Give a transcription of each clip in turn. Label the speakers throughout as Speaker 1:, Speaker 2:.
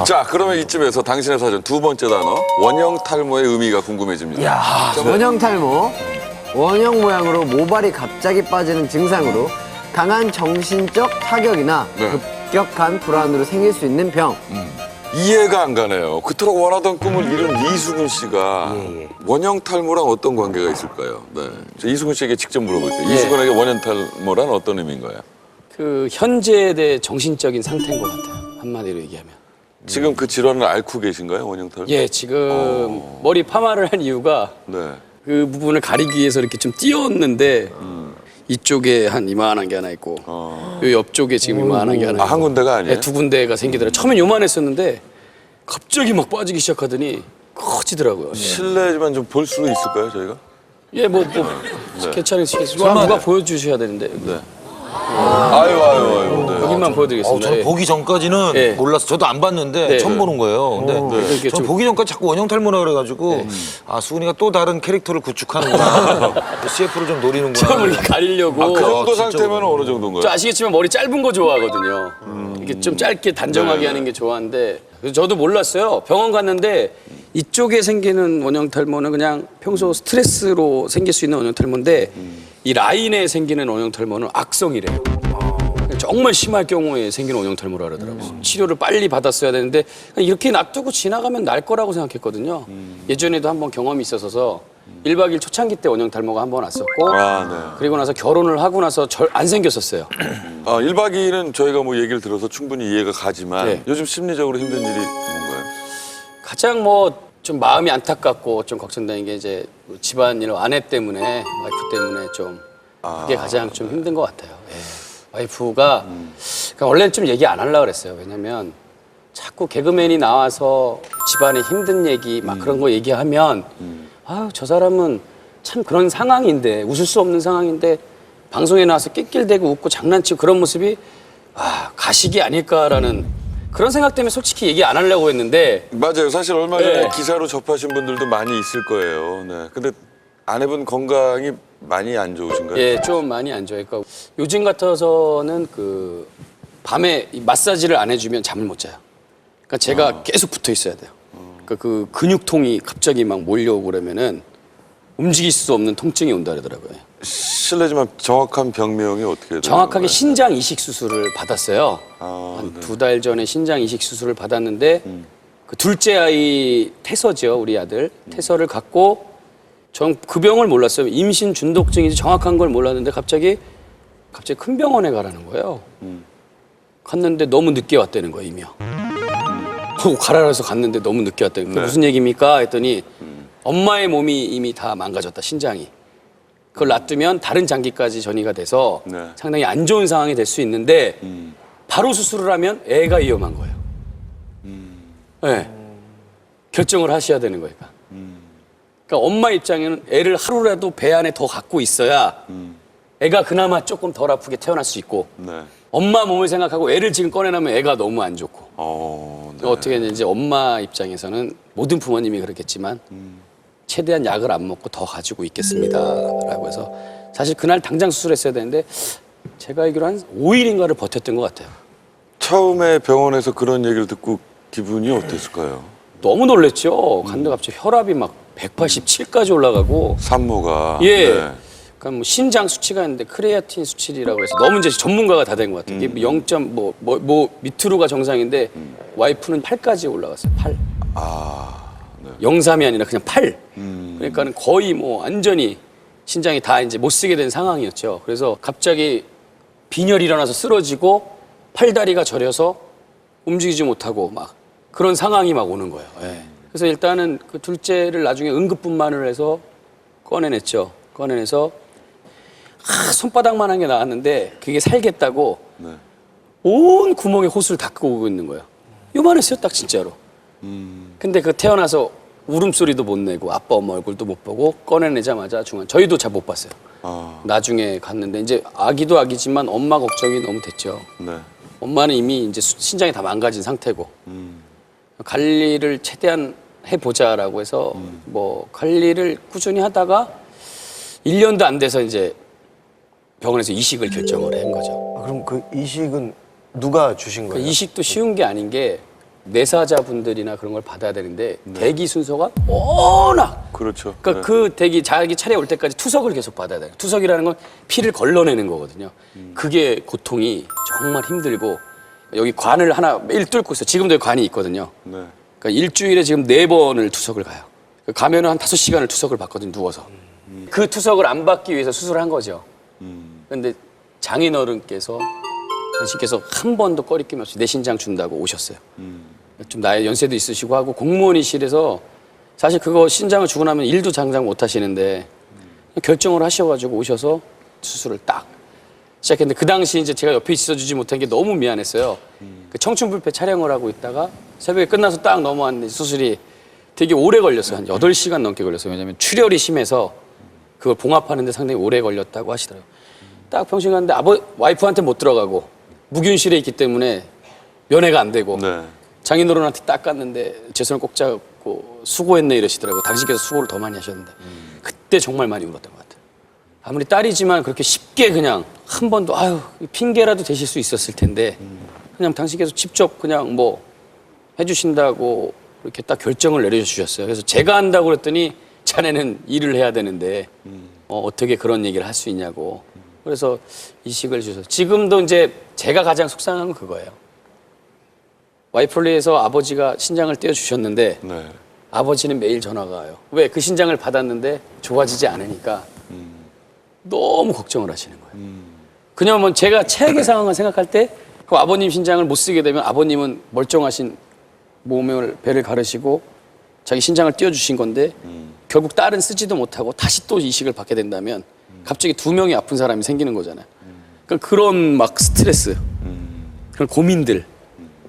Speaker 1: 자, 그러면 이쯤에서 당신의 사전 두 번째 단어 원형 탈모의 의미가 궁금해집니다.
Speaker 2: 야, 원형 탈모. 원형 모양으로 모발이 갑자기 빠지는 증상으로 강한 정신적 타격이나
Speaker 1: 네.
Speaker 2: 급격한 불안으로 생길 수 있는 병.
Speaker 1: 이해가 안 가네요. 그토록 원하던 꿈을 이룬 이수근 씨가 원형 탈모랑 어떤 관계가 있을까요? 네, 저 이수근 씨에게 직접 물어볼게요. 이수근에게 원형 탈모란 어떤 의미인가요?
Speaker 3: 그 현재에 대해 정신적인 상태인 것 같아요. 한마디로 얘기하면.
Speaker 1: 지금 그 질환을 앓고 계신가요, 원형 탈모?
Speaker 3: 예, 지금 머리 파마를 한 이유가
Speaker 1: 네.
Speaker 3: 그 부분을 가리기 위해서 이렇게 좀 띄웠는데 이쪽에 한 이만한 게 하나 있고 요 옆쪽에 지금 이만한 게 하나 있고.
Speaker 1: 한 군데가 아니에요?
Speaker 3: 네, 두 군데가 생기더라고요. 처음엔 요만했었는데 갑자기 막 빠지기 시작하더니 커지더라고요.
Speaker 1: 실례지만 좀 볼 수 있을까요, 저희가?
Speaker 3: 예, 뭐 괜찮으시겠어요? 누가 보여주셔야 되는데.
Speaker 1: 네. 아유, 네.
Speaker 3: 여기만 보여드리겠습니다.
Speaker 4: 저는
Speaker 3: 예.
Speaker 4: 보기 전까지는
Speaker 3: 네.
Speaker 4: 몰랐어. 저도 안 봤는데
Speaker 3: 네.
Speaker 4: 처음 보는 거예요. 근데
Speaker 3: 이렇게
Speaker 4: 저는
Speaker 3: 좀-
Speaker 4: 보기 전까지 자꾸 원형 탈모라 그래가지고 아 수근이가 또 다른 캐릭터를 구축하는구나. CF를 좀 노리는구나.
Speaker 3: 처음 이렇게 가리려고.
Speaker 1: 그 정도
Speaker 4: 진짜
Speaker 1: 상태면 어느 정도인가요?
Speaker 3: 저 아시겠지만 머리 짧은 거 좋아하거든요. 이렇게 좀 짧게 단정하게
Speaker 1: 네.
Speaker 3: 하는 게 좋아하는데 그래서 저도 몰랐어요. 병원 갔는데 이쪽에 생기는 원형 탈모는 그냥 평소 스트레스로 생길 수 있는 원형 탈모인데 이 라인에 생기는 원형 탈모는 악성이래요. 정말 심할 경우에 생기는 원형 탈모라 그러더라고요. 치료를 빨리 받았어야 되는데 그냥 이렇게 놔두고 지나가면 날 거라고 생각했거든요. 예전에도 한번 경험이 있어서 1박 2일 초창기 때 원형 탈모가 한 번 왔었고
Speaker 1: 네.
Speaker 3: 그리고 나서 결혼을 하고 나서 안 생겼었어요.
Speaker 1: 1박 2일은 저희가 뭐 얘기를 들어서 충분히 이해가 가지만
Speaker 3: 네.
Speaker 1: 요즘 심리적으로 힘든 일이 뭔가요?
Speaker 3: 가장 뭐 좀 마음이 안타깝고 좀 걱정되는 게 이제 집안일 아내 때문에 와이프 때문에 좀 그게 가장 좀 힘든 것 같아요. 예. 와이프가 그러니까 원래는 좀 얘기 안 하려고 그랬어요. 왜냐면 자꾸 개그맨이 나와서 집안의 힘든 얘기 막 그런 거 얘기하면 아유 저 사람은 참 그런 상황인데 웃을 수 없는 상황인데 방송에 나와서 낄낄대고 웃고 장난치고 그런 모습이 가식이 아닐까라는 그런 생각 때문에 솔직히 얘기 안 하려고 했는데
Speaker 1: 맞아요. 사실 얼마 전에
Speaker 3: 네.
Speaker 1: 기사로 접하신 분들도 많이 있을 거예요. 네. 근데 아내분 건강이 많이 안 좋으신가요?
Speaker 3: 예, 좀 많이 안 좋아요. 그러니까 요즘 같아서는 그 밤에 이 마사지를 안 해주면 잠을 못 자요. 그러니까 제가 계속 붙어 있어야 돼요. 그러니까 그 근육통이 갑자기 막 몰려오고 그러면은 움직일 수 없는 통증이 온다 그러더라고요.
Speaker 1: 실례지만 정확한 병명이 어떻게 돼요?
Speaker 3: 정확하게 신장 이식 수술을 받았어요. 한
Speaker 1: 네.
Speaker 3: 2달 전에 신장 이식 수술을 받았는데 그 둘째 아이 태서죠, 우리 아들. 태서를 갖고 전 그 병을 몰랐어요. 임신 중독증인지 정확한 걸 몰랐는데 갑자기 큰 병원에 가라는 거예요. 갔는데 너무 늦게 왔다는 거예요, 이미요. 가라라서 갔는데 너무 늦게 왔다는 거예요.
Speaker 1: 네.
Speaker 3: 무슨 얘기입니까? 했더니 엄마의 몸이 이미 다 망가졌다, 신장이. 그걸 놔두면 다른 장기까지 전이가 돼서
Speaker 1: 네.
Speaker 3: 상당히 안 좋은 상황이 될 수 있는데 바로 수술을 하면 애가 위험한 거예요. 네. 결정을 하셔야 되는 거예요. 그러니까 엄마 입장에는 애를 하루라도 배 안에 더 갖고 있어야 애가 그나마 조금 덜 아프게 태어날 수 있고
Speaker 1: 네.
Speaker 3: 엄마 몸을 생각하고 애를 지금 꺼내놓으면 애가 너무 안 좋고
Speaker 1: 네.
Speaker 3: 어떻게 했는지 엄마 입장에서는 모든 부모님이 그렇겠지만 최대한 약을 안 먹고 더 가지고 있겠습니다라고 해서 사실 그날 당장 수술했어야 되는데 제가 알기로 한 5일인가를 버텼던 것 같아요.
Speaker 1: 처음에 병원에서 그런 얘기를 듣고 기분이 어땠을까요?
Speaker 3: 너무 놀랬죠. 갔는데 갑자기 혈압이 막 187까지 올라가고
Speaker 1: 산모가.
Speaker 3: 예.
Speaker 1: 네.
Speaker 3: 그러니까 뭐 신장 수치가 있는데 크레아틴 수치라고 해서 너무 이제 전문가가 다 된 것 같아요. 이게 0. 뭐 밑으로가 정상인데 와이프는 8까지 올라갔어요. 8.
Speaker 1: 네.
Speaker 3: 0.3이 아니라 그냥 8. 그러니까는 거의 뭐 완전히 신장이 다 이제 못 쓰게 된 상황이었죠. 그래서 갑자기 빈혈이 일어나서 쓰러지고 팔다리가 저려서 움직이지 못하고 막 그런 상황이 막 오는 거예요. 예. 그래서 일단은 그 둘째를 나중에 응급분만을 해서 꺼내냈죠. 꺼내내서 손바닥만한 게 나왔는데 그게 살겠다고
Speaker 1: 네.
Speaker 3: 온 구멍에 호수를 닦고 오고 있는 거예요. 요만했어요, 딱 진짜로. 근데 그 태어나서 울음소리도 못 내고 아빠 엄마 얼굴도 못 보고 꺼내내자마자 저희도 잘 못 봤어요. 나중에 갔는데 이제 아기도 아기지만 엄마 걱정이 너무 됐죠.
Speaker 1: 네.
Speaker 3: 엄마는 이미 이제 신장이 다 망가진 상태고 관리를 최대한 해보자라고 해서 뭐 관리를 꾸준히 하다가 1년도 안 돼서 이제 병원에서 이식을 결정을 한 거죠.
Speaker 5: 그럼 그 이식은 누가 주신
Speaker 3: 그
Speaker 5: 거예요?
Speaker 3: 이식도 쉬운 게 아닌 게 내사자분들이나 그런 걸 받아야 되는데 대기 순서가 워낙
Speaker 1: 그렇죠.
Speaker 3: 그러니까 그 대기 자기 차례 올 때까지 투석을 계속 받아야 돼요. 투석이라는 건 피를 걸러내는 거거든요. 그게 고통이 정말 힘들고 여기 관을 하나 매일 뚫고 있어요. 지금도 여기 관이 있거든요.
Speaker 1: 네.
Speaker 3: 그러니까 일주일에 지금 4번을 투석을 가요. 가면은 한 5시간을 투석을 받거든요. 누워서. 그 투석을 안 받기 위해서 수술을 한 거죠. 그런데 장인어른께서 당신께서 한 번도 꺼리낌 없이 내 신장 준다고 오셨어요. 좀 나이 연세도 있으시고 하고 공무원이실에서 사실 그거 신장을 주고 나면 일도 장장 못 하시는데 결정을 하셔가지고 오셔서 수술을 딱 시작했는데 그 당시 이제 제가 옆에 있어주지 못한 게 너무 미안했어요. 그 청춘불패 촬영을 하고 있다가 새벽에 끝나서 딱 넘어왔는데 수술이 되게 오래 걸렸어요. 한 8시간 넘게 걸렸어요. 왜냐면 출혈이 심해서 그걸 봉합하는데 상당히 오래 걸렸다고 하시더라고요. 딱 병실 갔는데 와이프한테 못 들어가고 무균실에 있기 때문에 면회가 안 되고
Speaker 1: 네.
Speaker 3: 장인어른한테 딱 갔는데 제 손을 꼭 잡고 수고했네 이러시더라고요. 당신께서 수고를 더 많이 하셨는데 그때 정말 많이 울었던 것 같아요. 아무리 딸이지만 그렇게 쉽게 그냥 한 번도 아유 핑계라도 대실 수 있었을 텐데 그냥 당신께서 직접 그냥 뭐 해주신다고 이렇게 딱 결정을 내려주셨어요. 그래서 제가 한다고 그랬더니 자네는 일을 해야 되는데 어떻게 그런 얘기를 할 수 있냐고. 그래서 이식을 주셔서 지금도 이제 제가 가장 속상한 건 그거예요. 와이프를 위해서 아버지가 신장을 떼어주셨는데
Speaker 1: 네.
Speaker 3: 아버지는 매일 전화가 와요. 왜? 그 신장을 받았는데 좋아지지 않으니까 너무 걱정을 하시는 거예요. 그냐면 제가 최악의 상황을 생각할 때 그 아버님 신장을 못 쓰게 되면 아버님은 멀쩡하신 몸을 배를 가르시고 자기 신장을 띄워주신 건데 결국 딸은 쓰지도 못하고 다시 또 이식을 받게 된다면 갑자기 2명이 아픈 사람이 생기는 거잖아요. 그러니까 그런 막 스트레스, 그런 고민들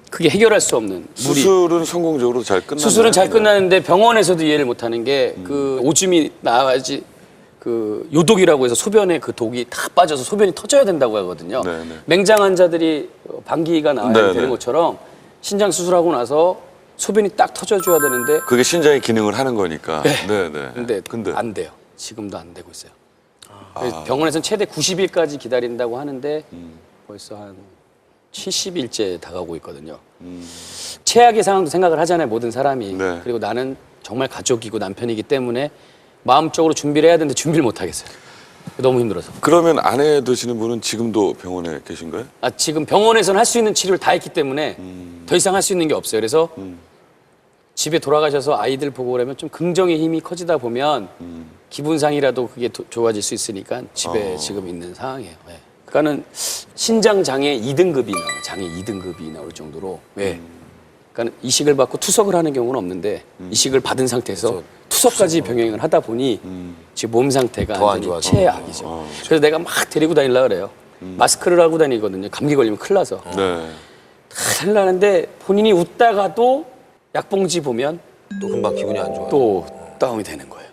Speaker 3: 그게 해결할 수 없는 무리.
Speaker 1: 수술은 성공적으로 잘 끝났나요?
Speaker 3: 수술은 잘 끝나는데 병원에서도 이해를 못하는 게 그 오줌이 나와야지 그 요독이라고 해서 소변에 그 독이 다 빠져서 소변이 터져야 된다고 하거든요.
Speaker 1: 네네.
Speaker 3: 맹장 환자들이 방귀가 나와야
Speaker 1: 네네.
Speaker 3: 되는 것처럼 신장 수술하고 나서 소변이 딱 터져줘야 되는데
Speaker 1: 그게 신장의 기능을 하는 거니까.
Speaker 3: 네.
Speaker 1: 네.
Speaker 3: 근데 안 돼요. 지금도 안 되고 있어요. 그래서 병원에서는 최대 90일까지 기다린다고 하는데 벌써 한 70일째 다가오고 있거든요. 최악의 상황도 생각을 하잖아요. 모든 사람이.
Speaker 1: 네.
Speaker 3: 그리고 나는 정말 가족이고 남편이기 때문에 마음적으로 준비를 해야 되는데 준비를 못 하겠어요. 너무 힘들어서.
Speaker 1: 그러면 아내 되시는 분은 지금도 병원에 계신가요?
Speaker 3: 지금 병원에서는 할 수 있는 치료를 다 했기 때문에 더 이상 할 수 있는 게 없어요. 그래서 집에 돌아가셔서 아이들 보고 그러면 좀 긍정의 힘이 커지다 보면 기분상이라도 그게 좋아질 수 있으니까 집에 지금 있는 상황이에요. 네. 그러니까는 신장 장애 2등급이 나와요. 장애 2등급이 나올 정도로. 왜? 그러니까 이식을 받고 투석을 하는 경우는 없는데 이식을 받은 상태에서 투석까지 병행을 하다 보니 지금 몸 상태가
Speaker 4: 더안
Speaker 3: 완전히
Speaker 4: 좋아져.
Speaker 3: 최악이죠. 그래서 내가 막 데리고 다니려고 그래요. 마스크를 하고 다니거든요. 감기 걸리면 큰일 나서.
Speaker 1: 네.
Speaker 3: 큰일 나는데 본인이 웃다가도 약봉지 보면
Speaker 4: 또 금방 기분이 안 좋아요.
Speaker 3: 또 다운이 되는 거예요.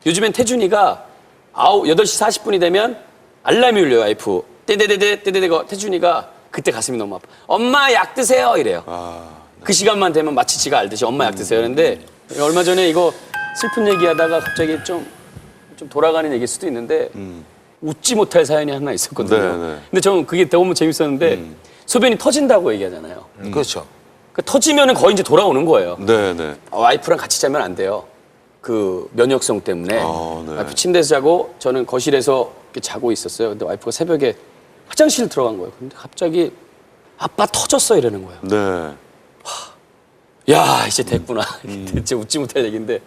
Speaker 3: 요즘엔 태준이가 8시 40분이 되면 알람이 울려요. 와이프. 떼떼떼떼떼떼떼 태준이가 그때 가슴이 너무 아파. 엄마 약 드세요 이래요. 그 시간만 되면 마치 지가 알듯이 엄마 약 드세요. 그런데 얼마 전에 이거 슬픈 얘기하다가 갑자기 좀 돌아가는 얘기일 수도 있는데 웃지 못할 사연이 하나 있었거든요.
Speaker 1: 네.
Speaker 3: 근데 저는 그게 너무 재밌었는데 소변이 터진다고 얘기하잖아요.
Speaker 4: 그렇죠.
Speaker 3: 그 터지면은 거의 이제 돌아오는 거예요.
Speaker 1: 네.
Speaker 3: 와이프랑 같이 자면 안 돼요. 그 면역성 때문에
Speaker 1: 네.
Speaker 3: 와이프 침대에서 자고 저는 거실에서 이렇게 자고 있었어요. 근데 와이프가 새벽에 화장실 들어간 거예요. 근데 갑자기 아빠 터졌어 이러는 거예요.
Speaker 1: 네.
Speaker 3: 야 이제 됐구나. 진짜 웃지 못할 얘기인데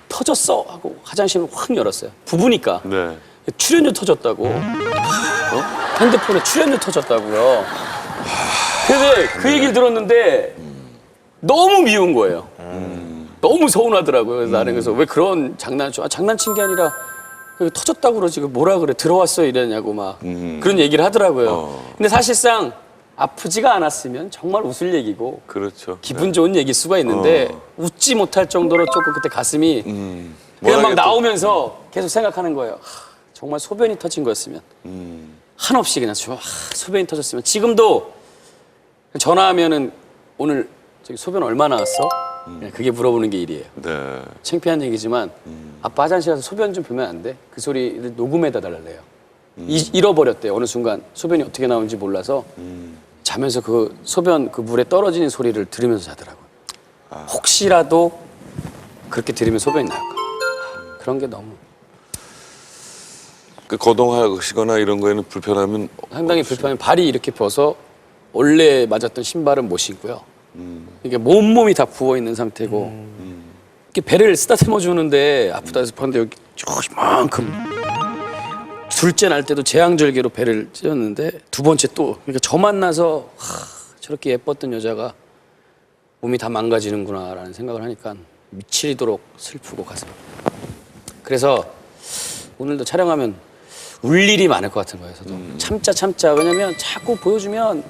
Speaker 3: 터졌어 하고 화장실을 확 열었어요. 부부니까
Speaker 1: 네.
Speaker 3: 출연료 터졌다고. 핸드폰에 출연료 터졌다고요. 근데 그 얘기를 들었는데 너무 미운 거예요. 너무 서운하더라고요. 그래서 나는 그래서 왜 그런 장난친 게 아니라 터졌다고 그러지 뭐라 그래 들어왔어 이러냐고 막 그런 얘기를 하더라고요. 근데 사실상 아프지가 않았으면 정말 웃을 얘기고
Speaker 1: 그렇죠.
Speaker 3: 기분 좋은 얘기일 수가 있는데 웃지 못할 정도로 조금 그때 가슴이 그냥 막
Speaker 1: 뭐라겠다.
Speaker 3: 나오면서 계속 생각하는 거예요. 정말 소변이 터진 거였으면 한없이 그냥 소변이 터졌으면 지금도 전화하면은 오늘 저기 소변 얼마 나왔어? 그냥 그게 물어보는 게 일이에요.
Speaker 1: 네.
Speaker 3: 창피한 얘기지만 아빠 화장실 가서 소변 좀 보면 안 돼? 그 소리를 녹음해다 달래요. 잃어버렸대요. 어느 순간 소변이 어떻게 나오는지 몰라서 자면서 그 소변 그 물에 떨어지는 소리를 들으면서 자더라고요. 혹시라도 그렇게 들으면 소변이 나올까 봐. 그런 게 너무
Speaker 1: 그 거동하시거나 이런 거에는 불편하면
Speaker 3: 상당히 불편해. 발이 이렇게 펴서 원래 맞았던 신발은 못 신고요. 이게 몸이 다 부어 있는 상태고 이렇게 배를 쓰다듬어 주는데 아프다 해서 봤는데 여기 이만큼 둘째 날 때도 제왕절개로 배를 찢었는데 두 번째 또 그러니까 저 만나서 저렇게 예뻤던 여자가 몸이 다 망가지는구나라는 생각을 하니까 미치도록 슬프고 가슴. 그래서 오늘도 촬영하면 울 일이 많을 것 같은 거예요. 저도 참자. 왜냐면 자꾸 보여주면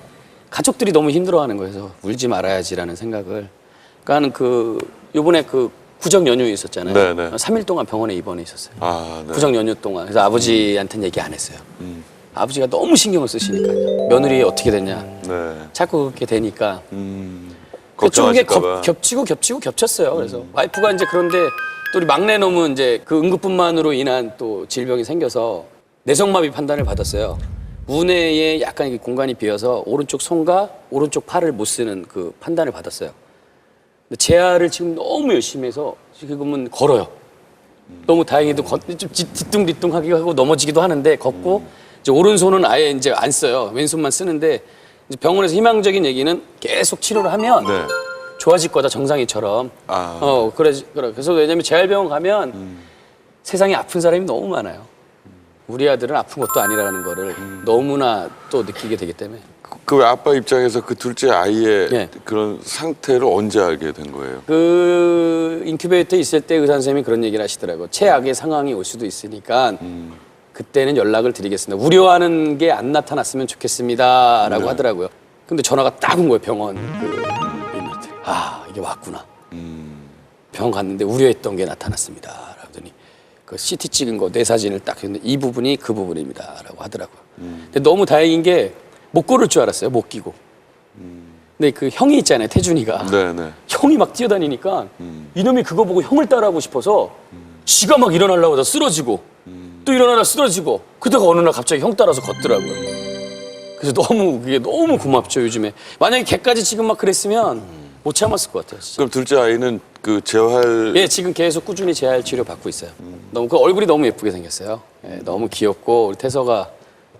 Speaker 3: 가족들이 너무 힘들어하는 거예요. 그래서 울지 말아야지라는 생각을. 그러니까는 요번에 구정 연휴 있었잖아요.
Speaker 1: 네네.
Speaker 3: 3일 동안 병원에 입원해 있었어요.
Speaker 1: 아, 네.
Speaker 3: 구정 연휴 동안. 그래서 아버지한테는 얘기 안 했어요. 아버지가 너무 신경을 쓰시니까요. 며느리 어떻게 됐냐.
Speaker 1: 네.
Speaker 3: 자꾸 그렇게 되니까. 좀 이게
Speaker 1: 걱정하실까봐.
Speaker 3: 겹치고 겹쳤어요. 그래서 와이프가 이제 그런데 또 우리 막내 놈은 이제 그 응급분만으로 인한 또 질병이 생겨서 내성마비 판단을 받았어요. 우뇌에 약간 이게 공간이 비어서 오른쪽 손과 오른쪽 팔을 못 쓰는 그 판단을 받았어요. 근데 재활을 지금 너무 열심히 해서 지금은 걸어요. 너무 다행히도 좀 뒤뚱뒤뚱하기도 하고 넘어지기도 하는데 걷고 이제 오른손은 아예 이제 안 써요. 왼손만 쓰는데 이제 병원에서 희망적인 얘기는 계속 치료를 하면
Speaker 1: 네.
Speaker 3: 좋아질 거다 정상이처럼. 그래서 왜냐면 재활병원 가면 세상에 아픈 사람이 너무 많아요. 우리 아들은 아픈 것도 아니라는 거를 너무나 또 느끼게 되기 때문에.
Speaker 1: 그 아빠 입장에서 그 둘째 아이의
Speaker 3: 네.
Speaker 1: 그런 상태를 언제 알게 된 거예요?
Speaker 3: 그 인큐베이터에 있을 때 의사 선생님이 그런 얘기를 하시더라고요. 최악의 상황이 올 수도 있으니까 그때는 연락을 드리겠습니다. 우려하는 게 안 나타났으면 좋겠습니다라고 하더라고요. 근데 전화가 딱 온 거예요. 병원 인한테. 이게 왔구나. 병원 갔는데 우려했던 게 나타났습니다. 그러더니 그 CT 찍은 거 내 사진을 딱 했는데 이 부분이 그 부분입니다라고 하더라고요. 근데 너무 다행인 게 못 걸을 줄 알았어요. 못 끼고. 근데 그 형이 있잖아요. 태준이가.
Speaker 1: 네네.
Speaker 3: 형이 막 뛰어다니니까 이놈이 그거 보고 형을 따라하고 싶어서 지가 막 일어나려고 하다 쓰러지고 또 일어나다 쓰러지고 그러다가 어느 날 갑자기 형 따라서 걷더라고요. 그래서 그게 너무 고맙죠. 요즘에. 만약에 걔까지 지금 막 그랬으면 못 참았을 것 같아요. 진짜.
Speaker 1: 그럼 둘째 아이는 그 재활
Speaker 3: 예, 지금 계속 꾸준히 재활 치료 받고 있어요. 너무 그 얼굴이 너무 예쁘게 생겼어요. 예, 너무 귀엽고 우리 태서가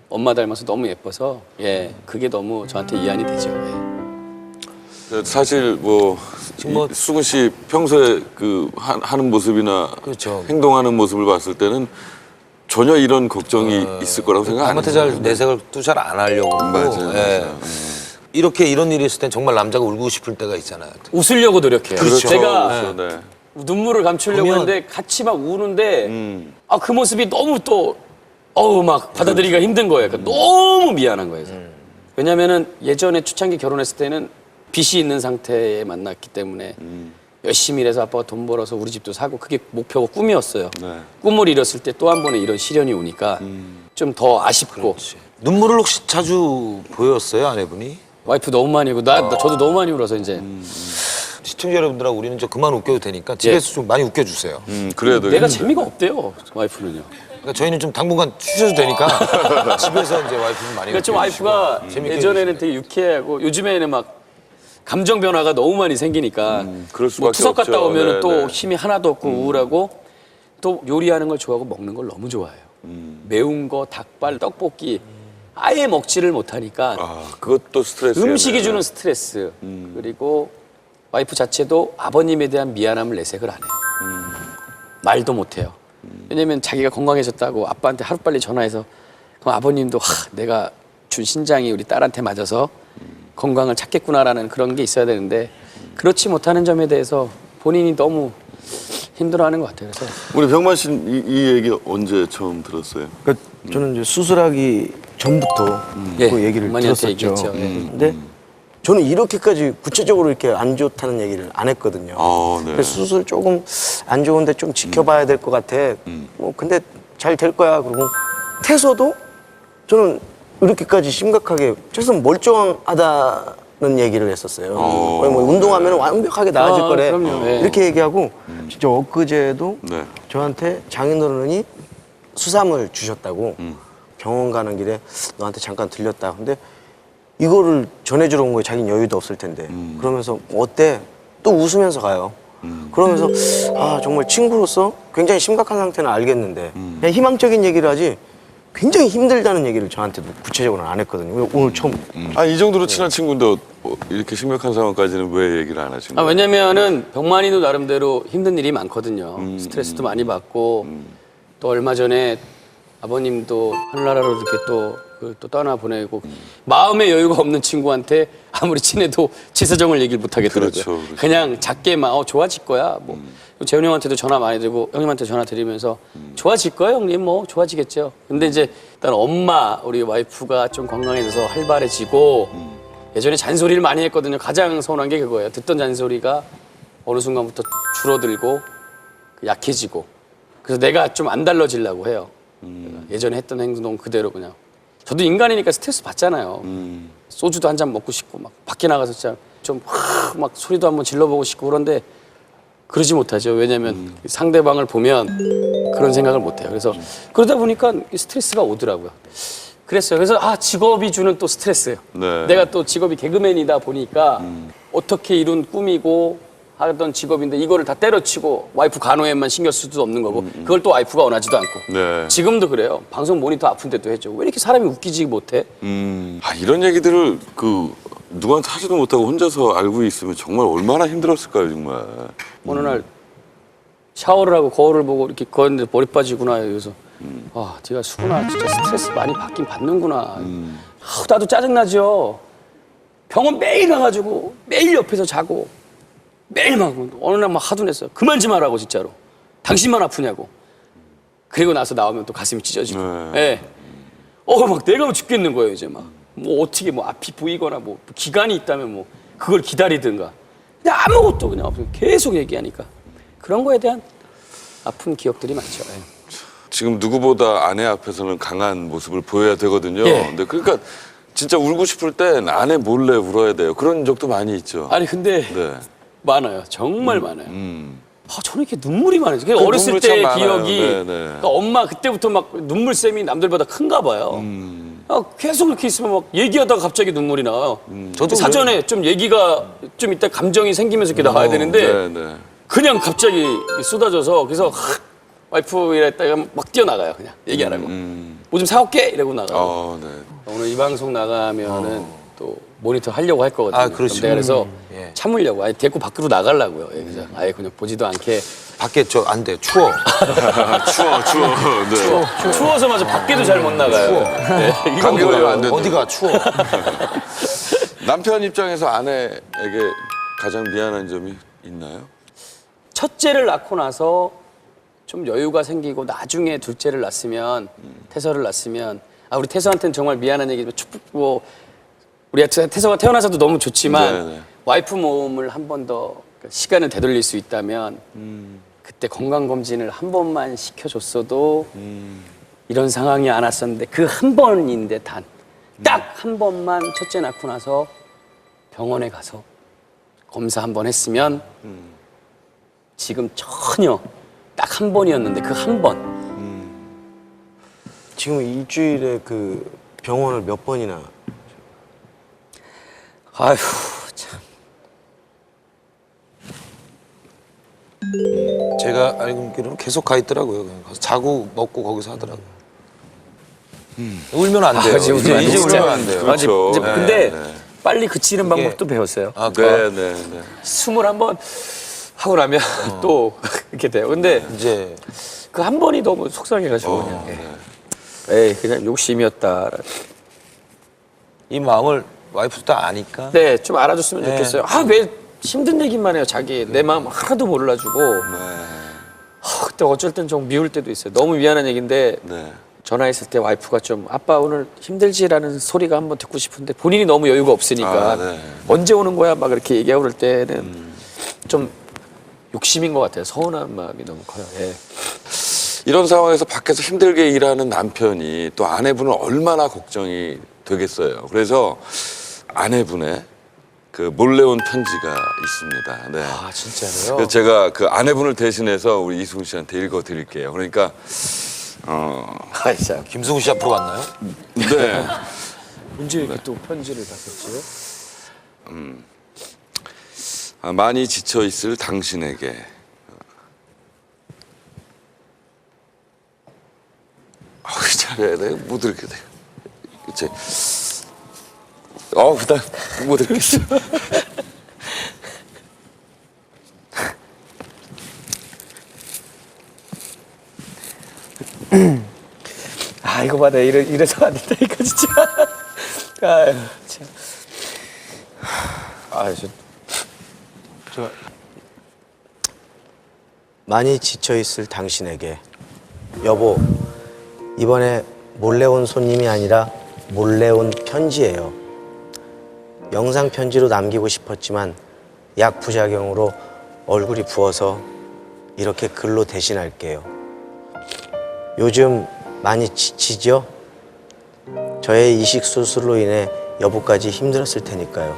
Speaker 3: 엄마 닮아서 너무 예뻐서 그게 너무 저한테 이안이 되죠.
Speaker 1: 사실 뭐 수근 씨 평소에 그 하는 모습이나
Speaker 4: 그렇죠.
Speaker 1: 행동하는 모습을 봤을 때는 전혀 이런 걱정이 있을 거라고 생각 안
Speaker 4: 남한테
Speaker 1: 해요.
Speaker 4: 잘 내색을 또 잘 안 하려고 그러고.
Speaker 1: 맞아요.
Speaker 4: 이렇게 이런 일이 있을 땐 정말 남자가 울고 싶을 때가 있잖아요.
Speaker 3: 웃으려고 노력해요.
Speaker 1: 그렇죠.
Speaker 3: 제가
Speaker 1: 네.
Speaker 3: 눈물을 감추려고
Speaker 4: 보면-
Speaker 3: 하는데 같이 막 우는데 그 모습이 너무 또 막 받아들이기가 힘든 거예요. 그러니까 너무 미안한 거예요. 왜냐면은 예전에 초창기 결혼했을 때는 빚이 있는 상태에 만났기 때문에 열심히 일해서 아빠가 돈 벌어서 우리 집도 사고 그게 목표고 꿈이었어요.
Speaker 1: 네.
Speaker 3: 꿈을 이뤘을 때 또 한 번의 이런 시련이 오니까 좀 더 아쉽고
Speaker 4: 눈물을 혹시 자주 보였어요, 아내분이?
Speaker 3: 와이프 너무 많이 울고 저도 너무 많이 울어서 이제
Speaker 4: 시청자 여러분들하고 우리는 좀 그만 웃겨도 되니까 집에서 좀 많이 웃겨주세요.
Speaker 1: 그래도
Speaker 3: 내가 재미가 없대요. 와이프는요.
Speaker 4: 그러니까 저희는 좀 당분간 쉬셔도 되니까 집에서 이제 와이프는 많이
Speaker 3: 그러니까 좀
Speaker 4: 웃겨주시고
Speaker 3: 와이프가
Speaker 4: 재밌게
Speaker 3: 예전에는 되게 유쾌하고 요즘에는 막 감정 변화가 너무 많이 생기니까
Speaker 1: 그럴 수밖에
Speaker 3: 투석 갔다
Speaker 1: 없죠.
Speaker 3: 오면
Speaker 1: 네,
Speaker 3: 또
Speaker 1: 네.
Speaker 3: 힘이 하나도 없고 우울하고 또 요리하는 걸 좋아하고 먹는 걸 너무 좋아해요. 매운 거, 닭발, 떡볶이 아예 먹지를 못하니까
Speaker 1: 그것도 스트레스.
Speaker 3: 음식이 주는 스트레스 그리고 와이프 자체도 아버님에 대한 미안함을 내색을 안 해요. 말도 못 해요. 왜냐면 자기가 건강해졌다고 아빠한테 하루빨리 전화해서 그럼 아버님도 내가 준 신장이 우리 딸한테 맞아서 건강을 찾겠구나라는 그런 게 있어야 되는데 그렇지 못하는 점에 대해서 본인이 너무 힘들어하는 것 같아요. 그래서
Speaker 1: 우리 병만 씨는 이 얘기 언제 처음 들었어요?
Speaker 2: 그러니까 저는 이제 수술하기 전부터 그 얘기를
Speaker 3: 어머니한테
Speaker 2: 들었었죠.
Speaker 3: 얘기했죠.
Speaker 2: 근데 저는 이렇게까지 구체적으로 이렇게 안 좋다는 얘기를 안 했거든요.
Speaker 1: 네.
Speaker 2: 그래서 수술 조금 안 좋은데 좀 지켜봐야 될 것 같아. 뭐 근데 잘 될 거야. 그리고 태서도 저는 이렇게까지 심각하게 최소한 멀쩡하다는 얘기를 했었어요. 뭐 운동하면 완벽하게 나아질 거래.
Speaker 3: 그럼요. 네.
Speaker 2: 이렇게 얘기하고 진짜 엊그제도
Speaker 1: 네.
Speaker 2: 저한테 장인어른이 수삼을 주셨다고 병원 가는 길에 너한테 잠깐 들렸다. 근데 이거를 전해주러 온 거예요. 자기는 여유도 없을 텐데. 그러면서 어때? 또 웃으면서 가요. 그러면서 아 정말 친구로서 굉장히 심각한 상태는 알겠는데 그냥 희망적인 얘기를 하지 굉장히 힘들다는 얘기를 저한테도 구체적으로는 안 했거든요. 오늘 처음.
Speaker 1: 아니 이 정도로 친한 친구인데 이렇게 심각한 상황까지는 왜 얘기를 안 하신 거예요?
Speaker 3: 왜냐면은 병만이도 나름대로 힘든 일이 많거든요. 스트레스도 많이 받고 또 얼마 전에 아버님도 하늘나라로 이렇게 또 떠나 보내고 마음의 여유가 없는 친구한테 아무리 친해도 제 사정을 얘기를 못 하겠더라고요.
Speaker 1: 그렇죠.
Speaker 3: 그냥 작게만 좋아질 거야. 뭐 재훈이 형한테도 전화 많이 드리고 형님한테 전화 드리면서 좋아질 거야 형님 뭐 좋아지겠죠. 근데 이제 일단 엄마 우리 와이프가 좀 건강해져서 활발해지고 예전에 잔소리를 많이 했거든요. 가장 서운한 게 그거예요. 듣던 잔소리가 어느 순간부터 줄어들고 약해지고 그래서 내가 좀 안 달라지려고 해요. 예전에 했던 행동 그대로 그냥. 저도 인간이니까 스트레스 받잖아요. 소주도 한 잔 먹고 싶고 막 밖에 나가서 진짜 좀 막 소리도 한번 질러보고 싶고 그런데 그러지 못하죠. 왜냐하면 상대방을 보면 그런 생각을 못해요. 그래서 그러다 보니까 스트레스가 오더라고요. 그랬어요. 그래서 직업이 주는 또 스트레스예요.
Speaker 1: 네.
Speaker 3: 내가 또 직업이 개그맨이다 보니까 어떻게 이룬 꿈이고 하던 직업인데 이거를 다 때려치고 와이프 간호에만 신경 쓸 수도 없는 거고 그걸 또 와이프가 원하지도 않고
Speaker 1: 네.
Speaker 3: 지금도 그래요. 방송 모니터 아픈데도 했죠. 왜 이렇게 사람이 웃기지 못해?
Speaker 1: 이런 얘기들을 누구한테 하지도 못하고 혼자서 알고 있으면 정말 얼마나 힘들었을까요, 정말.
Speaker 3: 어느 날 샤워를 하고 거울을 보고 이렇게 거는데 머리 빠지구나. 그래서 네가 수구나. 진짜 스트레스 많이 받긴 받는구나. 나도 짜증나죠. 병원 매일 가가지고 매일 옆에서 자고 매일 막 어느 날 막 하도 냈어요. 그만 좀 하라고 진짜로. 당신만 아프냐고. 그리고 나서 나오면 또 가슴이 찢어지고. 예. 막 내가 죽겠는 거예요 이제 막. 뭐 어떻게 뭐 앞이 보이거나 뭐 기간이 있다면 뭐 그걸 기다리든가. 그냥 아무것도 그냥 없어요. 계속 얘기하니까. 그런 거에 대한 아픈 기억들이 많죠. 예.
Speaker 1: 지금 누구보다 아내 앞에서는 강한 모습을 보여야 되거든요.
Speaker 3: 예.
Speaker 1: 근데 그러니까 진짜 울고 싶을 땐 아내 몰래 울어야 돼요. 그런 적도 많이 있죠.
Speaker 3: 아니 근데
Speaker 1: 네.
Speaker 3: 많아요. 정말 많아요. 저는 이렇게 눈물이 많아요. 그게 어렸을
Speaker 1: 눈물이 참
Speaker 3: 때
Speaker 1: 많아요.
Speaker 3: 기억이
Speaker 1: 네, 네.
Speaker 3: 그러니까 엄마 그때부터 막 눈물샘이 남들보다 큰가 봐요. 계속 이렇게 있으면 막 얘기하다가 갑자기 눈물이 나요. 저도 사전에 좀 얘기가 좀 이따 감정이 생기면서 이렇게 나와야 되는데
Speaker 1: 네.
Speaker 3: 그냥 갑자기 쏟아져서 그래서 와이프 이랬다가 막 뛰어나가요. 그냥 얘기 안 하고. 뭐 좀 사올게 이러고 나가요.
Speaker 1: 네.
Speaker 3: 오늘 이 방송 나가면은 또 모니터 하려고 할 거거든요.
Speaker 4: 그렇죠.
Speaker 3: 그럼 내가 그래서
Speaker 4: 예.
Speaker 3: 참으려고 아예 데리고 밖으로 나가려고요. 예, 그래서 아예 그냥 보지도 않게
Speaker 4: 밖에 안 돼. 추워.
Speaker 1: 추워. 네.
Speaker 3: 추워서 마저 밖에도 잘 못 나가요. 네, 이건
Speaker 1: 감기 걸리면 안
Speaker 3: 뭐예요?
Speaker 1: 된다.
Speaker 4: 어디가 추워.
Speaker 1: 남편 입장에서 아내에게 가장 미안한 점이 있나요?
Speaker 3: 첫째를 낳고 나서 좀 여유가 생기고 나중에 둘째를 낳았으면 태서를 낳았으면 우리 태서한테는 정말 미안한 얘기지만 축복 우리 태서가 태어나서도 너무 좋지만
Speaker 1: 네네.
Speaker 3: 와이프 몸을 한 번 더 시간을 되돌릴 수 있다면 그때 건강검진을 한 번만 시켜줬어도 이런 상황이 안 왔었는데 그 한 번인데 딱 한 번만 첫째 낳고 나서 병원에 가서 검사 한 번 했으면 지금 전혀 딱 한 번이었는데 그 한 번.
Speaker 2: 지금 일주일에 그 병원을 몇 번이나
Speaker 3: 아휴 참.
Speaker 4: 제가 알고 있기로는 계속 가 있더라고요. 그냥 가서 자고 먹고 거기서 하더라고요. 울면 안 돼요.
Speaker 3: 지금
Speaker 4: 이제
Speaker 3: 진짜.
Speaker 4: 울면 안 돼요.
Speaker 1: 그렇죠.
Speaker 3: 이제
Speaker 1: 네,
Speaker 3: 근데
Speaker 1: 네.
Speaker 3: 빨리 그치는 방법도 배웠어요.
Speaker 1: 네.
Speaker 3: 숨을 한번 하고 나면 또 이렇게 돼요. 근데
Speaker 4: 이제
Speaker 3: 그 한 번이 너무 속상해가지고 그냥 에이 그냥 욕심이었다.
Speaker 4: 이 마음을 와이프도 다 아니까.
Speaker 3: 네, 좀 알아줬으면 좋겠어요. 왜 힘든 얘기만 해요, 자기. 내 마음 하나도 몰라주고. 그때 어쩔 땐 좀 미울 때도 있어요. 너무 미안한 얘기인데
Speaker 1: 네.
Speaker 3: 전화했을 때 와이프가 좀 아빠 오늘 힘들지라는 소리가 한번 듣고 싶은데 본인이 너무 여유가 없으니까
Speaker 1: 네.
Speaker 3: 언제 오는 거야 막 이렇게 얘기하고 그럴 때는 좀 욕심인 것 같아요. 서운한 마음이 너무 커요. 예.
Speaker 1: 이런 상황에서 밖에서 힘들게 일하는 남편이 또 아내분은 얼마나 걱정이 되겠어요. 그래서 아내분의 그 몰래 온 편지가 있습니다. 네.
Speaker 3: 진짜로요?
Speaker 1: 그래서 제가 그 아내분을 대신해서 우리 이승훈 씨한테 읽어드릴게요. 그러니까
Speaker 3: 참.
Speaker 4: 김승우 씨 앞으로 왔나요?
Speaker 1: 네.
Speaker 3: 언제 이렇게 또 편지를 받았지요?
Speaker 1: 많이 지쳐 있을 당신에게. 잘해야 돼. 못 이렇게 돼. 그치? 나못 이렇겠어.
Speaker 3: 아 이거 봐, 내가 이래서 안 된다니까 진짜. 아유 참.
Speaker 2: 많이 지쳐 있을 당신에게. 여보, 이번에 몰래 온 손님이 아니라 몰래 온 편지예요. 영상 편지로 남기고 싶었지만 약 부작용으로 얼굴이 부어서 이렇게 글로 대신할게요. 요즘 많이 지치죠? 저의 이식 수술로 인해 여보까지 힘들었을 테니까요.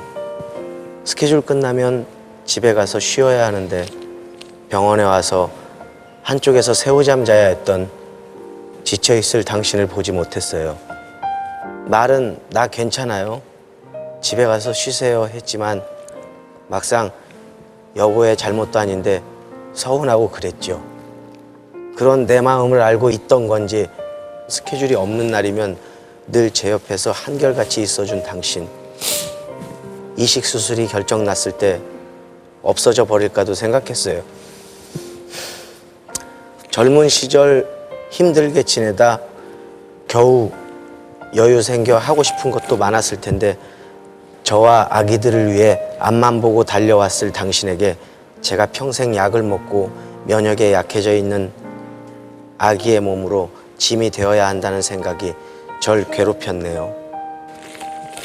Speaker 2: 스케줄 끝나면 집에 가서 쉬어야 하는데 병원에 와서 한쪽에서 새우잠 자야 했던 지쳐있을 당신을 보지 못했어요. 말은 나 괜찮아요. 집에 가서 쉬세요 했지만 막상 여보의 잘못도 아닌데 서운하고 그랬죠. 그런 내 마음을 알고 있던 건지 스케줄이 없는 날이면 늘 제 옆에서 한결같이 있어준 당신. 이식 수술이 결정났을 때 없어져 버릴까도 생각했어요. 젊은 시절 힘들게 지내다 겨우 여유 생겨 하고 싶은 것도 많았을 텐데 저와 아기들을 위해 앞만 보고 달려왔을 당신에게 제가 평생 약을 먹고 면역에 약해져 있는 아기의 몸으로 짐이 되어야 한다는 생각이 절 괴롭혔네요.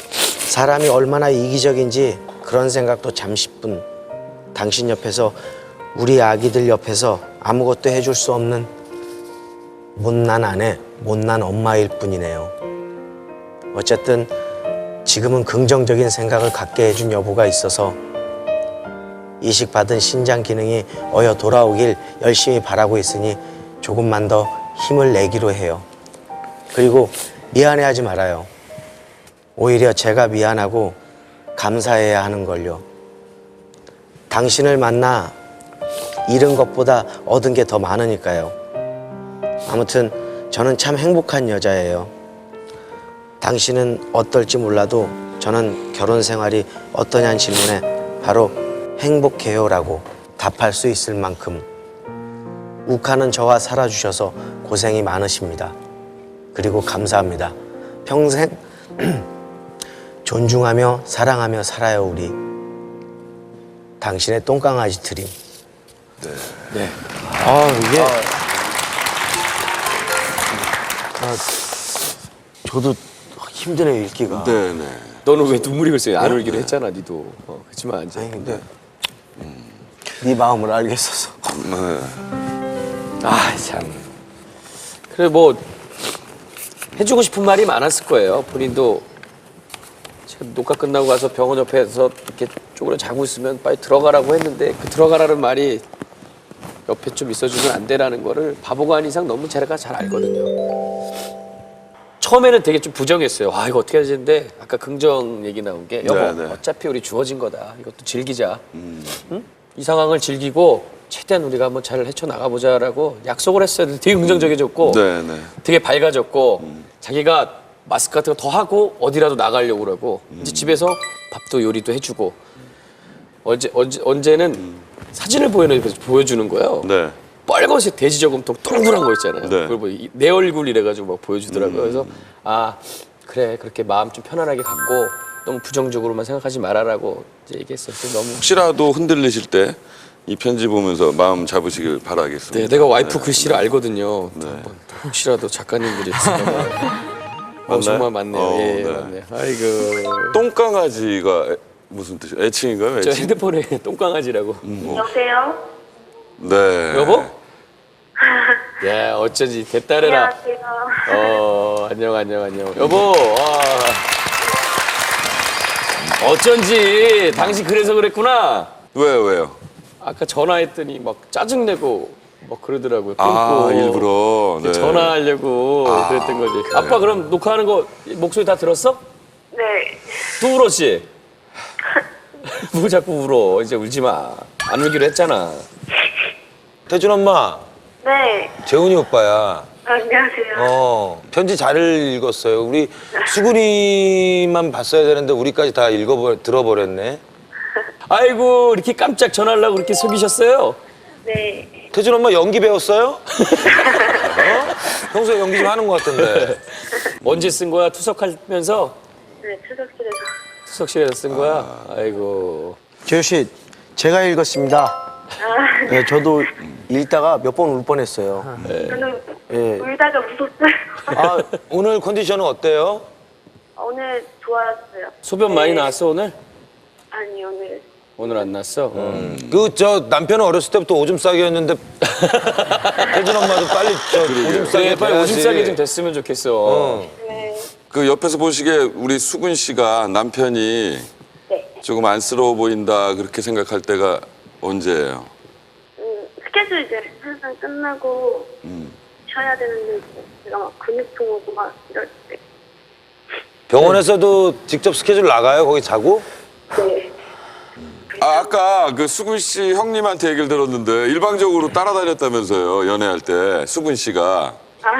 Speaker 2: 사람이 얼마나 이기적인지 그런 생각도 잠시뿐. 당신 옆에서, 우리 아기들 옆에서 아무것도 해줄 수 없는 못난 아내, 못난 엄마일 뿐이네요. 어쨌든 지금은 긍정적인 생각을 갖게 해준 여보가 있어서 이식받은 신장 기능이 어여 돌아오길 열심히 바라고 있으니 조금만 더 힘을 내기로 해요. 그리고 미안해하지 말아요. 오히려 제가 미안하고 감사해야 하는 걸요. 당신을 만나 잃은 것보다 얻은 게 더 많으니까요. 아무튼 저는 참 행복한 여자예요. 당신은 어떨지 몰라도 저는 결혼 생활이 어떠냐는 질문에 바로 행복해요라고 답할 수 있을 만큼 욱하는 저와 살아주셔서 고생이 많으십니다. 그리고 감사합니다. 평생 존중하며 사랑하며 살아요 우리. 당신의 똥강아지 드림.
Speaker 3: 네.
Speaker 2: 이게 저도 힘드네요 읽기가.
Speaker 1: 네네.
Speaker 3: 너는 왜 눈물이 글쎄 안 울기로 했잖아, 니도. 그렇지만 이제.
Speaker 2: 아니 근데 네 마음을 알겠어서.
Speaker 3: 아 참. 그래 뭐 해주고 싶은 말이 많았을 거예요. 본인도 지금 녹화 끝나고 가서 병원 옆에서 이렇게 쪼그려 자고 있으면 빨리 들어가라고 했는데 그 들어가라는 말이 옆에 좀 있어주면 안 되라는 거를 바보가 아닌 이상 너무 제가 잘 알거든요. 처음에는 되게 좀 부정했어요. 아 이거 어떻게 해야 되는데 아까 긍정 얘기 나온 게 여보
Speaker 1: 네, 네.
Speaker 3: 어차피 우리 주어진 거다. 이것도 즐기자. 응? 이 상황을 즐기고 최대한 우리가 한번 잘 헤쳐나가보자라고 약속을 했어요. 되게 긍정적이졌고
Speaker 1: 네네.
Speaker 3: 되게 밝아졌고 자기가 마스크 같은 거 더 하고 어디라도 나가려고 그러고 이제 집에서 밥도 요리도 해주고 언제는 사진을 보여주는 거예요.
Speaker 1: 네.
Speaker 3: 빨간색 돼지 저금통 동그란 거 있잖아요.
Speaker 1: 네.
Speaker 3: 그걸 뭐 내 얼굴 이래가지고 막 보여주더라고요. 그래서 아 그래 그렇게 마음 좀 편안하게 갖고 너무 부정적으로만 생각하지 말아라고 이제 얘기했어요. 너무
Speaker 1: 혹시라도 흔들리실 때 이 편지 보면서 마음 잡으시길 바라겠습니다.
Speaker 3: 네, 내가 와이프 글씨를 알거든요. 한번 혹시라도 작가님들이 있을까 정말 맞네요.
Speaker 1: 어,
Speaker 3: 예,
Speaker 1: 네.
Speaker 3: 맞네요. 아이고.
Speaker 1: 똥강아지가 무슨 뜻이에요? 애칭인가요?
Speaker 3: 저
Speaker 1: 애칭?
Speaker 3: 핸드폰에 똥강아지라고.
Speaker 5: 여보세요?
Speaker 1: 네.
Speaker 3: 여보? 야, 어쩐지 대따르라.
Speaker 5: 안녕하세요.
Speaker 3: 안녕. 여보, 어쩐지 당신 그래서 그랬구나.
Speaker 1: 왜요?
Speaker 3: 아까 전화했더니 막 짜증내고 막 그러더라고요. 끊고.
Speaker 1: 아, 일부러. 네.
Speaker 3: 전화하려고 그랬던 거지. 아빠 그럼 녹화하는 거 목소리 다 들었어?
Speaker 5: 네.
Speaker 3: 두브러 씨. 뭐 자꾸 울어. 이제 울지 마. 안 울기로 했잖아.
Speaker 4: 태준 엄마,
Speaker 5: 네.
Speaker 4: 재훈이 오빠야.
Speaker 5: 안녕하세요.
Speaker 4: 편지 잘 읽었어요. 우리 수근이만 봤어야 되는데 우리까지 다 들어버렸네.
Speaker 3: 아이고 이렇게 깜짝 전화하려고 그렇게 속이셨어요?
Speaker 5: 네.
Speaker 4: 태준 엄마 연기 배웠어요? 평소에 연기 좀 하는 것 같던데.
Speaker 3: 언제 쓴 거야? 투석하면서?
Speaker 5: 네, 추석실에서.
Speaker 3: 투석실에서 쓴 거야? 아이고.
Speaker 2: 재효 씨, 제가 읽었습니다. 네, 저도 읽다가 몇 번 울 뻔했어요.
Speaker 5: 저는
Speaker 2: 예.
Speaker 5: 울다가 웃었어요.
Speaker 2: 아,
Speaker 4: 오늘 컨디션은 어때요?
Speaker 5: 오늘 좋았어요.
Speaker 3: 소변 많이 나왔어 오늘?
Speaker 5: 아니, 오늘.
Speaker 3: 오늘 안 났어?
Speaker 4: 남편은 어렸을 때부터 오줌 싸개였는데 태준 엄마도 빨리 오줌 싸개
Speaker 3: 그래 빨리 오줌 싸게 좀 됐으면 좋겠어.
Speaker 5: 네.
Speaker 1: 그 옆에서 보시기에 우리 수근 씨가 남편이
Speaker 5: 네.
Speaker 1: 조금 안쓰러워 보인다 그렇게 생각할 때가 언제예요?
Speaker 5: 스케줄 이제 항상 끝나고 쉬어야 되는데 제가 막 근육통 오고 막 이럴 때.
Speaker 4: 병원에서도 직접 스케줄 나가요? 거기 자고?
Speaker 5: 네.
Speaker 1: 아까 그 수근 씨 형님한테 얘기를 들었는데 일방적으로 따라다녔다면서요, 연애할 때 수근 씨가.
Speaker 5: 아,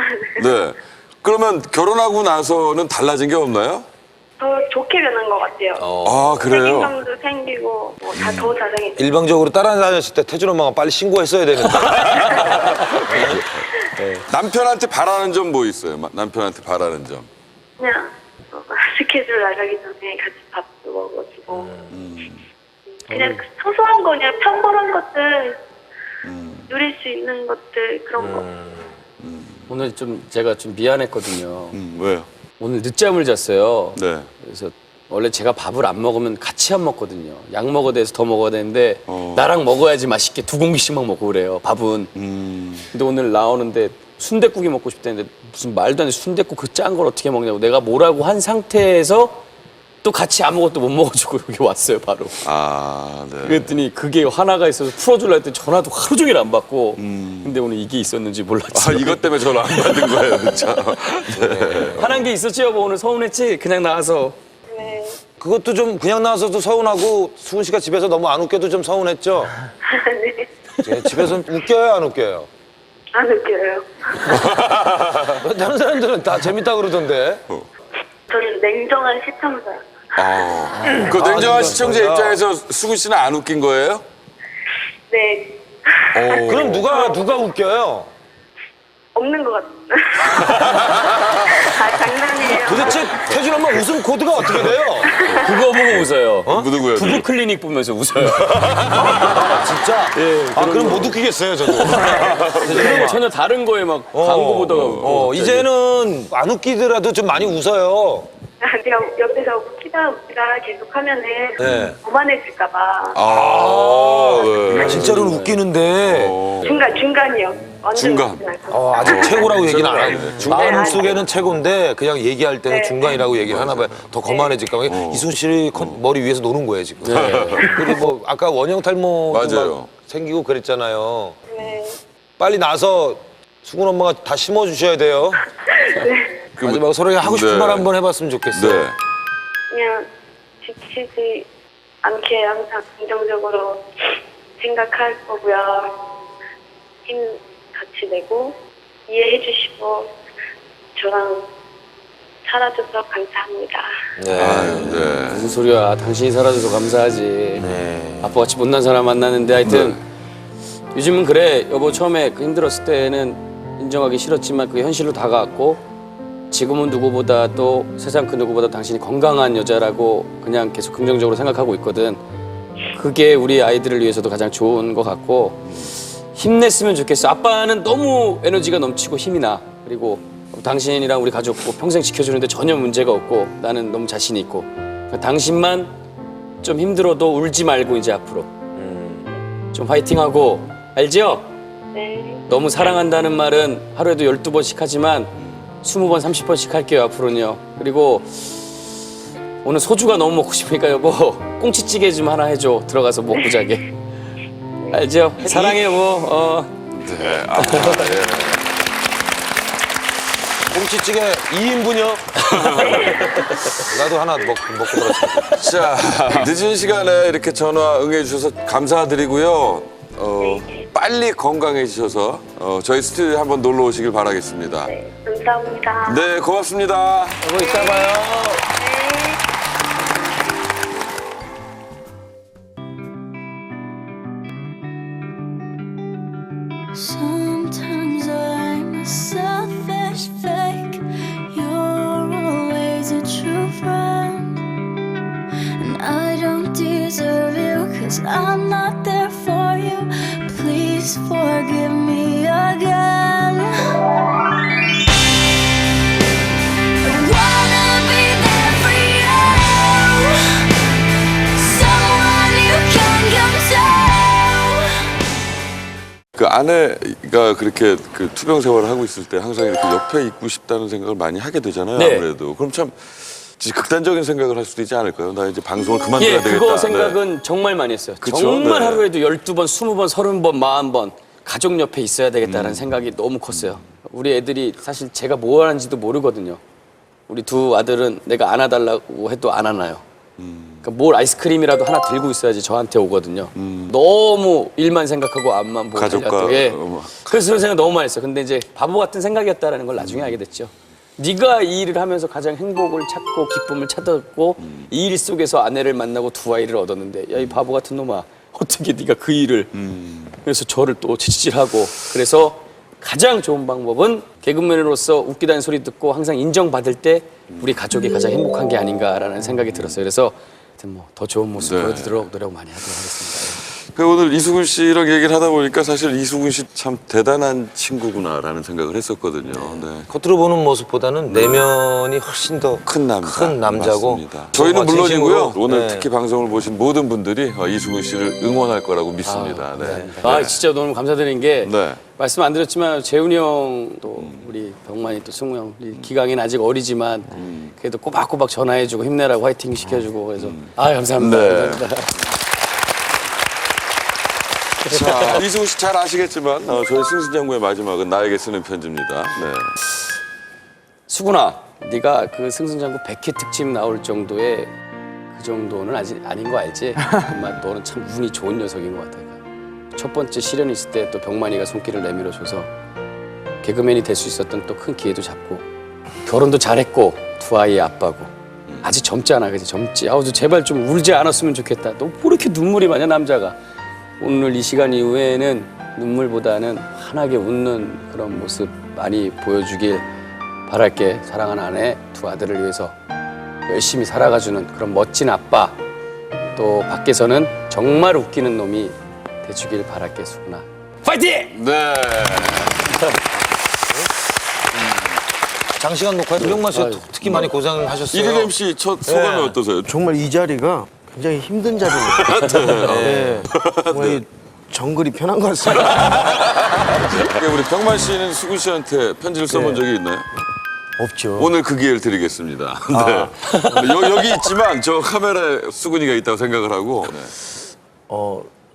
Speaker 5: 네.
Speaker 1: 네. 그러면 결혼하고 나서는 달라진 게 없나요?
Speaker 5: 더 좋게 변한 것 같아요.
Speaker 1: 아, 그래요?
Speaker 5: 책임감도 생기고 뭐 다 더 잘생겼어요.
Speaker 4: 일방적으로 따라다녔을 때 태준 엄마가 빨리 신고했어야 되는데.
Speaker 1: 남편한테 바라는 점 뭐 있어요? 남편한테 바라는 점.
Speaker 5: 그냥 스케줄 나가기 전에 같이 밥도 먹어주고 그냥 소소한 거 그냥 평범한 것들 누릴 수 있는 것들 그런 거.
Speaker 3: 오늘 좀 제가 좀 미안했거든요.
Speaker 1: 왜요?
Speaker 3: 오늘 늦잠을 잤어요.
Speaker 1: 네.
Speaker 3: 그래서 원래 제가 밥을 안 먹으면 같이 안 먹거든요. 약 먹어야 돼서 더 먹어야 되는데 나랑 먹어야지 맛있게 2공기씩만 먹고 그래요. 밥은. 근데 오늘 나오는데 순댓국이 먹고 싶다는데 무슨 말도 안 돼. 순댓국 그 짠 걸 어떻게 먹냐고. 내가 뭐라고 한 상태에서 또 같이 아무것도 못 먹어주고 여기 왔어요 바로.
Speaker 1: 아, 네.
Speaker 3: 그랬더니 그게 화나가 있어서 풀어주려 했더니 전화도 하루 종일 안 받고 근데 오늘 이게 있었는지
Speaker 1: 아,
Speaker 3: 몰랐어요.
Speaker 1: 이것 때문에 전화 안 받은 거예요, 진짜. 네.
Speaker 3: 화난 게 있었지 여보. 오늘 서운했지? 그냥 나와서.
Speaker 5: 네.
Speaker 4: 그것도 좀 그냥 나와서도 서운하고 수근 씨가 집에서 너무 안 웃겨도 좀 서운했죠?
Speaker 5: 네.
Speaker 4: 예, 집에서는 웃겨요, 안 웃겨요?
Speaker 5: 안 웃겨요.
Speaker 4: 다른 사람들은 다 재밌다 그러던데.
Speaker 5: 저는 냉정한 시청자.
Speaker 1: 그 냉정한 시청자
Speaker 4: 진짜.
Speaker 1: 입장에서 수근 씨는 안 웃긴 거예요?
Speaker 5: 네.
Speaker 4: 그럼 누가 웃겨요?
Speaker 5: 없는 것 같아요. 아, 장난이에요.
Speaker 4: 도대체 태준 엄마 웃음 코드가 어떻게 돼요?
Speaker 3: 그거 보고 웃어요.
Speaker 1: 누구예요?
Speaker 3: 부부 클리닉 보면서 웃어요.
Speaker 4: 진짜? 그럼 못 웃기겠어요, 저도.
Speaker 3: 그리고 전혀 다른 거에 막 광고 보다가 웃고
Speaker 4: 이제는 안 웃기더라도 좀 많이 웃어요.
Speaker 5: 제가 옆에서 웃기다 계속 하면은
Speaker 4: 네.
Speaker 5: 오만해질까봐.
Speaker 1: 네.
Speaker 4: 진짜로는 웃기는데
Speaker 5: 중간이요. 완전
Speaker 1: 중간.
Speaker 5: 웃지 말고.
Speaker 4: 아직 최고라고 얘기는 안 하고 마음
Speaker 5: 네.
Speaker 4: 속에는 최고인데 그냥 얘기할 때는
Speaker 5: 네.
Speaker 4: 중간이라고 얘기를 하나 봐요. 더 거만해질까 봐. 이순 씨 머리 위에서 노는 거예요 지금. 그리고 뭐 아까 원형 탈모
Speaker 1: 맞아요.
Speaker 4: 생기고 그랬잖아요.
Speaker 5: 네.
Speaker 4: 빨리 나서 수근 엄마가 다 심어주셔야 돼요. 마지막으로 서로 하고 싶은
Speaker 1: 네.
Speaker 4: 말 한번 해봤으면 좋겠어요.
Speaker 1: 네.
Speaker 5: 그냥 지치지 않게 항상 긍정적으로 생각할 거고요. 힘 같이 내고 이해해 주시고 저랑 살아줘서 감사합니다.
Speaker 1: 네.
Speaker 3: 무슨 소리야. 당신이 살아줘서 감사하지. 아빠같이 못난 사람 만나는데 하여튼 요즘은 그래. 여보 처음에 그 힘들었을 때는 인정하기 싫었지만 그게 현실로 다가왔고 지금은 누구보다 또 세상 그 누구보다 당신이 건강한 여자라고 그냥 계속 긍정적으로 생각하고 있거든. 그게 우리 아이들을 위해서도 가장 좋은 것 같고 힘냈으면 좋겠어. 아빠는 너무 에너지가 넘치고 힘이 나. 그리고 당신이랑 우리 가족 평생 지켜주는데 전혀 문제가 없고 나는 너무 자신이 있고 그러니까 당신만 좀 힘들어도 울지 말고 이제 앞으로 좀 화이팅하고 알죠?
Speaker 5: 네.
Speaker 3: 너무 사랑한다는 말은 하루에도 12번씩 하지만 20번, 30번씩 할게요, 앞으로는요. 그리고 오늘 소주가 너무 먹고 싶으니까 여보, 꽁치찌개 좀 하나 해줘. 들어가서 먹고 자게. 알죠? 사랑해, 여보.
Speaker 1: 네. 아, 예.
Speaker 4: 곰치찌개 2인분이요? 나도 하나 먹고 들었습니다.
Speaker 1: 자, 늦은 시간에 이렇게 전화 응해주셔서 감사드리고요. 빨리 건강해지셔서 저희 스튜디오에 한번 놀러 오시길 바라겠습니다.
Speaker 5: 네, 감사합니다.
Speaker 1: 네, 고맙습니다.
Speaker 3: 여보 이따 봐요.
Speaker 6: Sometimes I'm a selfish fake. You're always a true friend. And I don't deserve you, 'cause I'm not there for you. Please forgive me again. I wanna be there for you. Someone you can come to.
Speaker 1: 그 아내가 그렇게 그 투병 생활을 하고 있을 때 항상 이렇게 옆에 있고 싶다는 생각을 많이 하게 되잖아요.
Speaker 3: 네.
Speaker 1: 아무래도. 그럼 참 진짜 극단적인 생각을 할 수도 있지 않을까요? 나 이제 방송을 그만둬야
Speaker 3: 예,
Speaker 1: 되겠다.
Speaker 3: 그거
Speaker 1: 네.
Speaker 3: 생각은 정말 많이 했어요.
Speaker 1: 그쵸?
Speaker 3: 정말
Speaker 1: 네.
Speaker 3: 하루에도 12번, 20번, 30번, 40번 가족 옆에 있어야 되겠다는 생각이 너무 컸어요. 우리 애들이 사실 제가 뭐 하는지도 모르거든요. 우리 두 아들은 내가 안아달라고 해도 안 안아요. 그러니까 뭘 아이스크림이라도 하나 들고 있어야지 저한테 오거든요. 너무 일만 생각하고 앞만 보고
Speaker 1: 가족과
Speaker 3: 달려도, 예.
Speaker 1: 뭐.
Speaker 3: 그래서 그런 생각 너무 많이 했어요. 근데 이제 바보 같은 생각이었다는 걸 나중에 알게 됐죠. 네가 이 일을 하면서 가장 행복을 찾고 기쁨을 찾았고 이 일 속에서 아내를 만나고 두 아이를 얻었는데 야 이 바보 같은 놈아 어떻게 네가 그 일을 그래서 저를 또 채찍질하고 그래서 가장 좋은 방법은 개그맨으로서 웃기다는 소리 듣고 항상 인정받을 때 우리 가족이 가장 행복한 게 아닌가라는 생각이 들었어요. 그래서 하여튼 뭐 더 좋은 모습
Speaker 1: 네.
Speaker 3: 보여드리도록 노력 많이 하도록 하겠습니다.
Speaker 1: 그 오늘 이수근 씨랑 얘기를 하다 보니까 사실 이수근 씨 참 대단한 친구구나라는 생각을 했었거든요. 네.
Speaker 4: 겉으로 보는 모습보다는 내면이 훨씬 더
Speaker 1: 큰 남자.
Speaker 4: 큰 남자고.
Speaker 1: 맞습니다. 저희는
Speaker 4: 정말
Speaker 1: 물론이고요.
Speaker 4: 진심으로,
Speaker 1: 오늘
Speaker 4: 네.
Speaker 1: 특히 방송을 보신 모든 분들이 이수근 씨를 응원할 거라고 믿습니다. 네.
Speaker 3: 아 진짜 너무 감사드린 게
Speaker 1: 네.
Speaker 3: 말씀 안 드렸지만 재훈이 형도 우리 병만이 또 승우 형 우리 기강이는 아직 어리지만 그래도 꼬박꼬박 전화해주고 힘내라고 화이팅 시켜주고 그래서 아 감사합니다.
Speaker 1: 네.
Speaker 3: 감사합니다.
Speaker 1: 자, 이수근 씨 잘 아시겠지만 저희 승승장구의 마지막은 나에게 쓰는 편지입니다. 네.
Speaker 3: 수근아 네가 그 승승장구 100회 특집 나올 정도의 그 정도는 아직 아닌 거 알지? 정말 너는 참 운이 좋은 녀석인 것 같아. 첫 번째 시련이 있을 때 또 병만이가 손길을 내밀어줘서 개그맨이 될 수 있었던 또 큰 기회도 잡고 결혼도 잘했고 두 아이의 아빠고 아직 젊지 않아 그지 젊지 아우 제발 좀 울지 않았으면 좋겠다. 너 뭐 이렇게 눈물이 많냐 남자가. 오늘 이 시간 이후에는 눈물보다는 환하게 웃는 그런 모습 많이 보여주길 바랄게. 사랑하는 아내 두 아들을 위해서 열심히 살아가주는 그런 멋진 아빠 또 밖에서는 정말 웃기는 놈이 돼주길 바랄게 수근아. 파이팅!
Speaker 1: 네.
Speaker 4: 장시간 녹화해서 명만 씨 특히 많이 고생하셨어요.
Speaker 1: 1일 MC 첫 소감이 어떠세요?
Speaker 2: 정말 이 자리가 굉장히 힘든 자리입니다. 네. 정말 이 정글이 편한 것 같습니다.
Speaker 1: 우리 병만 씨는 수근 씨한테 편지를 써본 적이 있나요?
Speaker 2: 없죠.
Speaker 1: 오늘 그 기회를 드리겠습니다. 네. 여기 있지만 저 카메라에 수근이가 있다고 생각을 하고. 네.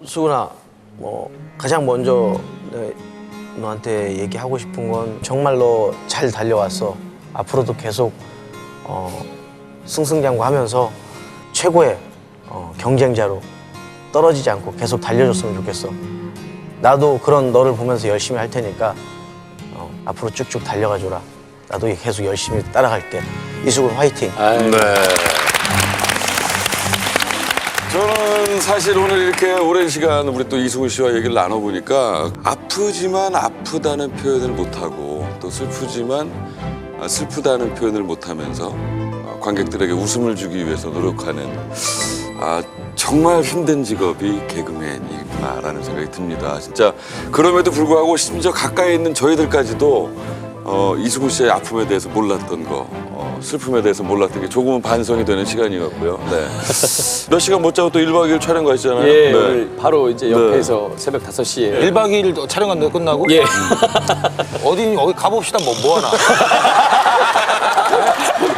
Speaker 2: 수근아, 가장 먼저 너한테 얘기하고 싶은 건 정말 너 잘 달려왔어. 앞으로도 계속 승승장구하면서 최고의 경쟁자로 떨어지지 않고 계속 달려줬으면 좋겠어. 나도 그런 너를 보면서 열심히 할 테니까 앞으로 쭉쭉 달려가줘라. 나도 계속 열심히 따라갈게. 이수근 화이팅.
Speaker 1: 네. 저는 사실 오늘 이렇게 오랜 시간 우리 또 이수근 씨와 얘기를 나눠보니까 아프지만 아프다는 표현을 못하고 또 슬프지만 슬프다는 표현을 못하면서 관객들에게 웃음을 주기 위해서 노력하는 정말 힘든 직업이 개그맨이구나라는 생각이 듭니다. 진짜 그럼에도 불구하고 심지어 가까이 있는 저희들까지도 이수근 씨의 아픔에 대해서 몰랐던 거, 슬픔에 대해서 몰랐던 게 조금은 반성이 되는 시간이었고요. 네. 몇 시간 못 자고 또 1박 2일 촬영 가시잖아요.
Speaker 3: 예,
Speaker 1: 네.
Speaker 3: 오늘 바로 이제 옆에서 새벽 5시에
Speaker 4: 1박 2일 촬영한다고 끝나고?
Speaker 3: 예.
Speaker 4: 어디 가봅시다. 뭐 하나.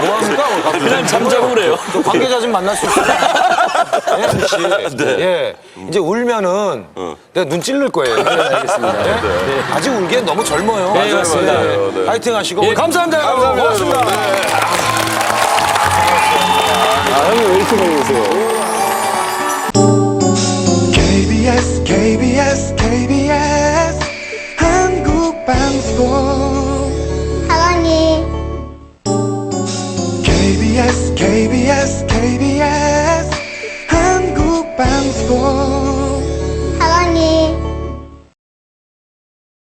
Speaker 4: 뭐 합니까? 오늘 가봅시다.
Speaker 3: 그냥 잠자고 그래요.
Speaker 4: 저 관계자 좀 만날 수 있어요? 혜수 씨. 예. 이제 울면은 내가 눈 찔릴 거예요.
Speaker 3: 알겠습니다.
Speaker 4: 네? 아직 울기엔 너무 젊어요.
Speaker 3: 네, 맞습니다.
Speaker 1: 맞아요. 네.
Speaker 4: 파이팅 하시고.
Speaker 3: 예, 감사합니다.
Speaker 1: 감사합니다.
Speaker 4: 고맙습니다.
Speaker 1: 여러분. 네.
Speaker 2: 아, 형님 왜 이렇게 먹으세요?
Speaker 7: KBS KBS KBS 한국방송
Speaker 6: 사랑해.
Speaker 7: KBS KBS KBS 한국방송
Speaker 6: 사랑해.